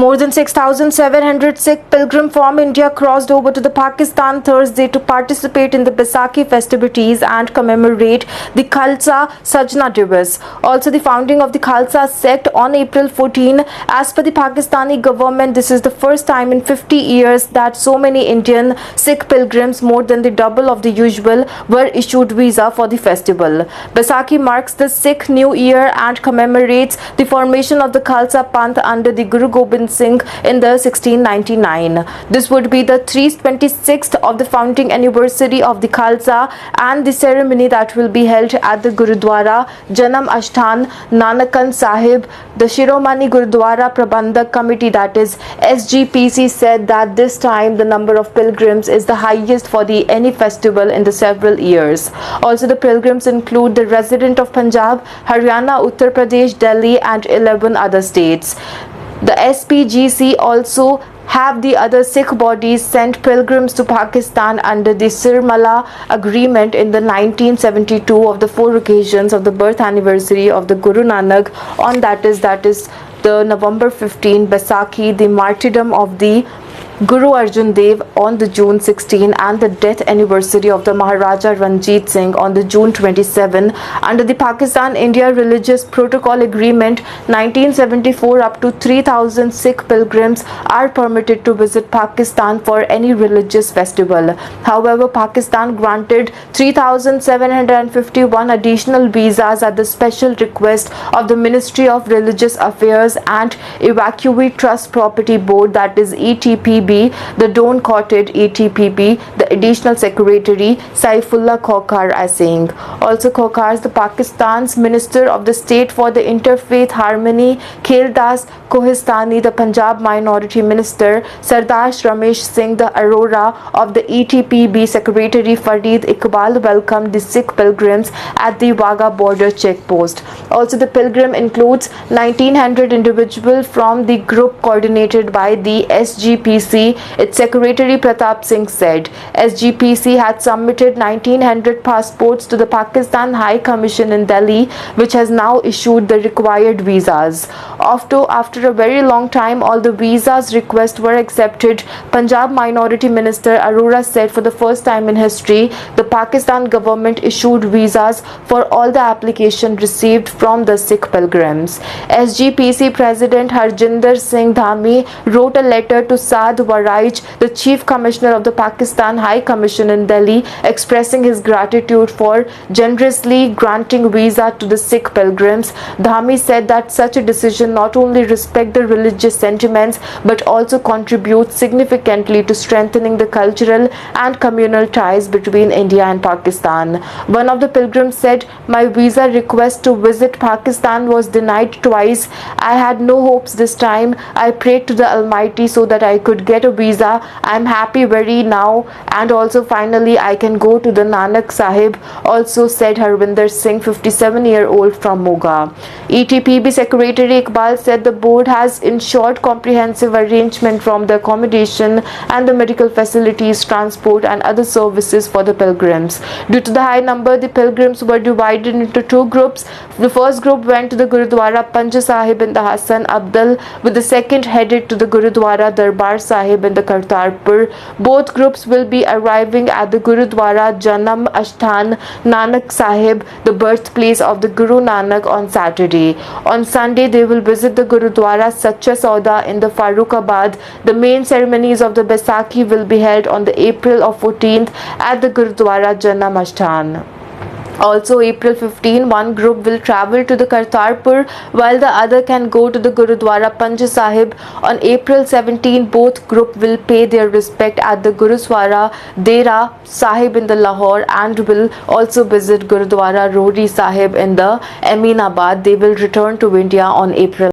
More than 6,700 Sikh pilgrims from India crossed over to the Pakistan Thursday to participate in the Baisakhi festivities and commemorate the Khalsa Sajna Divas. Also, the founding of the Khalsa sect on April 14. As per the Pakistani government, this is the first time in 50 years that so many Indian Sikh pilgrims, more than the double of the usual, were issued visa for the festival. Baisakhi marks the Sikh New Year and commemorates the formation of the Khalsa Panth under the Guru Gobind Singh in the 1699. This would be the 326th of the founding anniversary of the Khalsa, and the ceremony that will be held at the Gurudwara Janam Ashthan Nanakan Sahib. The Shiromani Gurudwara Prabandhak Committee, that is SGPC, said that this time the number of pilgrims is the highest for any festival in the several years. Also, the pilgrims include the resident of Punjab, Haryana, Uttar Pradesh, Delhi and 11 other states. The SPGC also have the other Sikh bodies sent pilgrims to Pakistan under the Sirmala Agreement in the 1972 of the 4 occasions of the birth anniversary of the Guru Nanak on that is the November 15, Baisakhi, the martyrdom of the Guru Arjan Dev on the June 16 and the death anniversary of the Maharaja Ranjit Singh on the June 27. Under the Pakistan-India Religious Protocol Agreement 1974, up to 3,000 Sikh pilgrims are permitted to visit Pakistan for any religious festival. However, Pakistan granted 3,751 additional visas at the special request of the Ministry of Religious Affairs and Evacuee Trust Property Board, that is ETPB. The Don quoted ETPB, the Additional Secretary Saifullah Khokhar, as saying. Also, Khokhar, the Pakistan's Minister of the State for the Interfaith Harmony, Kheldas Kohistani, the Punjab Minority Minister, Sardash Ramesh Singh, the Arora of the ETPB Secretary Fareed Iqbal welcomed the Sikh pilgrims at the Wagah border checkpost. Also, the pilgrim includes 1,900 individuals from the group coordinated by the SGPC. Its Secretary Pratap Singh said SGPC had submitted 1,900 passports to the Pakistan High Commission in Delhi, which has now issued the required visas. After a very long time, all the visas requests were accepted. Punjab Minority Minister Arora said for the first time in history, the Pakistan government issued visas for all the applications received from the Sikh pilgrims. SGPC President Harjinder Singh Dhami wrote a letter to Saad Waraij, the Chief Commissioner of the Pakistan High Commission in Delhi, expressing his gratitude for generously granting visa to the Sikh pilgrims. Dhami said that such a decision not only respects the religious sentiments but also contributes significantly to strengthening the cultural and communal ties between India and Pakistan. One of the pilgrims said, "My visa request to visit Pakistan was denied twice. I had no hopes this time. I prayed to the Almighty so that I could get a visa. I'm happy very now, and also finally I can go to the Nanak Sahib," also said Harvinder Singh, 57-year-old from Moga. ETPB Secretary Iqbal said the board has ensured comprehensive arrangement from the accommodation and the medical facilities, transport and other services for the pilgrims. Due to the high number, the pilgrims were divided into 2 groups. The first group went to the Gurudwara Panj Sahib in the Hassan Abdal, with the second headed to the Gurudwara Darbar Sahib in the Kartarpur. Both groups will be arriving at the Gurudwara Janam Ashthan Nanak Sahib, the birthplace of the Guru Nanak, on Saturday. On Sunday, they will visit the Gurudwara Sacha Sauda in the Farrukhabad. The main ceremonies of the Baisakhi will be held on the April of 14th at the Gurudwara Janam Ashthan. Also, April 15, one group will travel to the Kartarpur while the other can go to the Gurudwara Panj Sahib. On April 17, both group will pay their respect at the Gurudwara Dera Sahib in the Lahore and will also visit Gurudwara Rori Sahib in the Aminabad. They will return to India on April